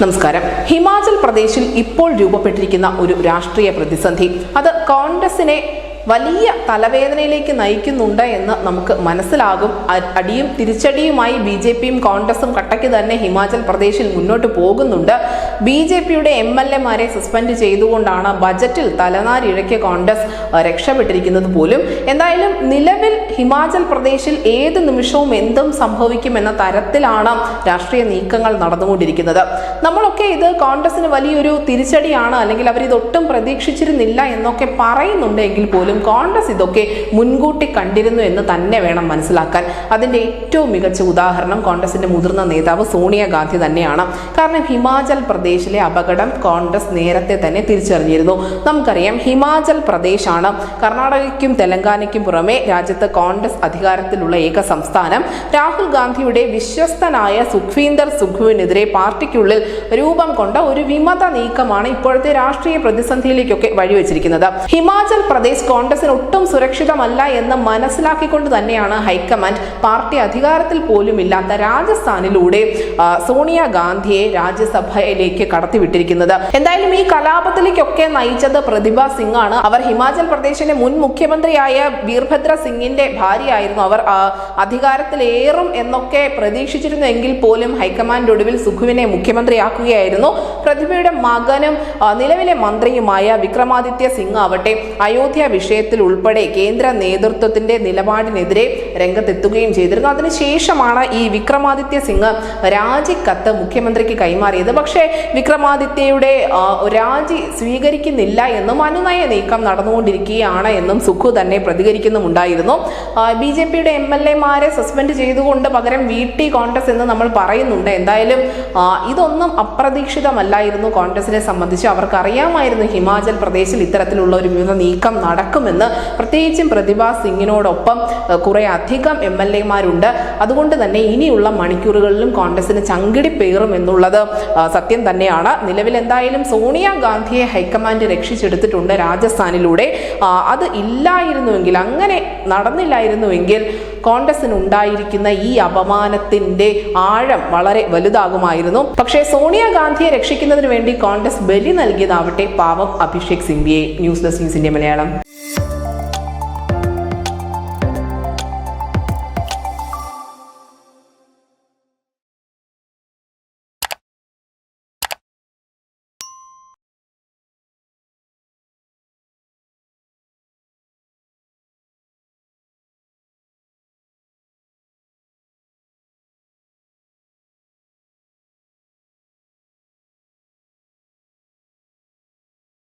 നമസ്കാരം. ഹിമാചൽ പ്രദേശിൽ ഇപ്പോൾ രൂപപ്പെട്ടിരിക്കുന്ന ഒരു രാഷ്ട്രീയ പ്രതിസന്ധി അത് കോൺഗ്രസിനെ വലിയ തലവേദനയിലേക്ക് നയിക്കുന്നുണ്ട് എന്ന് നമുക്ക് മനസ്സിലാകും. അടിയും തിരിച്ചടിയുമായി BJPയും കോൺഗ്രസും കട്ടയ്ക്ക് തന്നെ ഹിമാചൽ പ്രദേശിൽ മുന്നോട്ട് പോകുന്നുണ്ട്. BJPയുടെ MLAമാരെ സസ്പെൻഡ് ചെയ്തുകൊണ്ടാണ് ബജറ്റിൽ തലനാരിഴയ്ക്ക് കോൺഗ്രസ് രക്ഷപ്പെട്ടിരിക്കുന്നത് പോലും. എന്തായാലും നിലവിൽ ഹിമാചൽ പ്രദേശിൽ ഏത് നിമിഷവും എന്തും സംഭവിക്കുമെന്ന തരത്തിലാണ് രാഷ്ട്രീയ നീക്കങ്ങൾ നടന്നുകൊണ്ടിരിക്കുന്നത്. നമ്മളൊക്കെ ഇത് കോൺഗ്രസിന് വലിയൊരു തിരിച്ചടിയാണ്, അല്ലെങ്കിൽ അവരിതൊട്ടും പ്രതീക്ഷിച്ചിരുന്നില്ല എന്നൊക്കെ പറയുന്നുണ്ടെങ്കിൽ പോലും കോൺഗ്രസ് ഇതൊക്കെ മുൻകൂട്ടി കണ്ടിരുന്നു എന്ന് തന്നെ വേണം മനസ്സിലാക്കാൻ. അതിന്റെ ഏറ്റവും മികച്ച ഉദാഹരണം കോൺഗ്രസിന്റെ മുതിർന്ന നേതാവ് സോണിയാഗാന്ധി തന്നെയാണ്. കാരണം ഹിമാചൽ പ്രദേശിലെ അപകടം കോൺഗ്രസ് നേരത്തെ തന്നെ തിരിച്ചറിഞ്ഞിരുന്നു. നമുക്കറിയാം, ഹിമാചൽ പ്രദേശാണ് കർണാടകയ്ക്കും തെലങ്കാനയ്ക്കും പുറമെ രാജ്യത്ത് കോൺഗ്രസ് അധികാരത്തിലുള്ള ഏക സംസ്ഥാനം. രാഹുൽ ഗാന്ധിയുടെ വിശ്വസ്തനായ സുഖ്വീന്ദർ സുഖുവിനെതിരെ പാർട്ടിക്കുള്ളിൽ രൂപം കൊണ്ട ഒരു വിമത നീക്കമാണ് ഇപ്പോഴത്തെ രാഷ്ട്രീയ പ്രതിസന്ധിയിലേക്കൊക്കെ വഴിവെച്ചിരിക്കുന്നത്. ഹിമാചൽ പ്രദേശ് കോൺഗ്രസിന് ഒട്ടും സുരക്ഷിതമല്ല എന്ന് മനസ്സിലാക്കിക്കൊണ്ട് തന്നെയാണ് ഹൈക്കമാൻഡ് പാർട്ടി അധികാരത്തിൽ പോലും ഇല്ലാത്ത രാജസ്ഥാനിലൂടെ സോണിയാഗാന്ധിയെ രാജ്യസഭയിലേക്ക് കടത്തിവിട്ടിരിക്കുന്നത്. എന്തായാലും ഈ കലാപത്തിലേക്കൊക്കെ നയിച്ചത് പ്രതിഭ സിംഗ് ആണ്. അവർ ഹിമാചൽ പ്രദേശിന്റെ മുൻ മുഖ്യമന്ത്രിയായ വീർഭദ്ര സിംഗിന്റെ ഭാര്യയായിരുന്നു. അവർ അധികാരത്തിലേറും എന്നൊക്കെ പ്രതീക്ഷിച്ചിരുന്നെങ്കിൽ പോലും ഹൈക്കമാൻഡ് ഒടുവിൽ സുഖുവിനെ മുഖ്യമന്ത്രിയാക്കുകയായിരുന്നു. പ്രതിഭയുടെ മകനും നിലവിലെ മന്ത്രിയുമായ വിക്രമാദിത്യ സിംഗ് ആവട്ടെ അയോധ്യ വിഷയത്തിൽ ഉൾപ്പെടെ കേന്ദ്ര നേതൃത്വത്തിന്റെ നിലപാടിനെതിരെ രംഗത്തെത്തുകയും ചെയ്തിരുന്നു. അതിനുശേഷമാണ് ഈ വിക്രമാദിത്യ സിംഗ് രാജിക്കത്ത് മുഖ്യമന്ത്രിക്ക് കൈമാറിയത്. പക്ഷേ വിക്രമാദിത്യയുടെ രാജി സ്വീകരിക്കുന്നില്ല എന്നും അനുനയ നീക്കം നടന്നുകൊണ്ടിരിക്കുകയാണ് എന്നും സുഖു തന്നെ പ്രതികരിക്കുന്നുമുണ്ടായിരുന്നു. BJPയുടെ MLAമാരെ സസ്പെൻഡ് ചെയ്തുകൊണ്ട് പകരം VT കോൺഗ്രസ് എന്ന് നമ്മൾ പറയുന്നുണ്ട്. എന്തായാലും ഇതൊന്നും അപ്രതീക്ഷിതമല്ലായിരുന്നു കോൺഗ്രസിനെ സംബന്ധിച്ച്. അവർക്കറിയാമായിരുന്നു ഹിമാചൽ പ്രദേശിൽ ഇത്തരത്തിലുള്ള ഒരു വിവിധ നീക്കം നടക്കുമെന്ന്. പ്രത്യേകിച്ചും പ്രതിഭ സിംഗിനോടൊപ്പം കുറെ അധികം MLAമാരുണ്ട്. അതുകൊണ്ട് തന്നെ ഇനിയുള്ള മണിക്കൂറുകളിലും കോൺഗ്രസിന് ചങ്കിടിപ്പേറും എന്നുള്ളത് സത്യം തന്നെയാണ്. നിലവിൽ എന്തായാലും സോണിയാഗാന്ധിയെ ഹൈക്കമാൻഡ് രക്ഷിച്ചെടുത്തിട്ടുണ്ട് രാജസ്ഥാനിലൂടെ. അത് ഇല്ലായിരുന്നുവെങ്കിൽ, അങ്ങനെ നടന്നില്ലായിരുന്നുവെങ്കിൽ കോൺഗ്രസിന് ഉണ്ടായിരിക്കുന്ന ഈ അപമാനത്തിന്റെ ആഴം വളരെ വലുതാകുമായിരുന്നു. പക്ഷേ സോണിയാഗാന്ധിയെ രക്ഷിക്കുന്നതിന് വേണ്ടി കോൺഗ്രസ് ബലി നൽകിയതാവട്ടെ പാവം അഭിഷേക് സിംഗ്വിയെ. News desk news India Malayalam.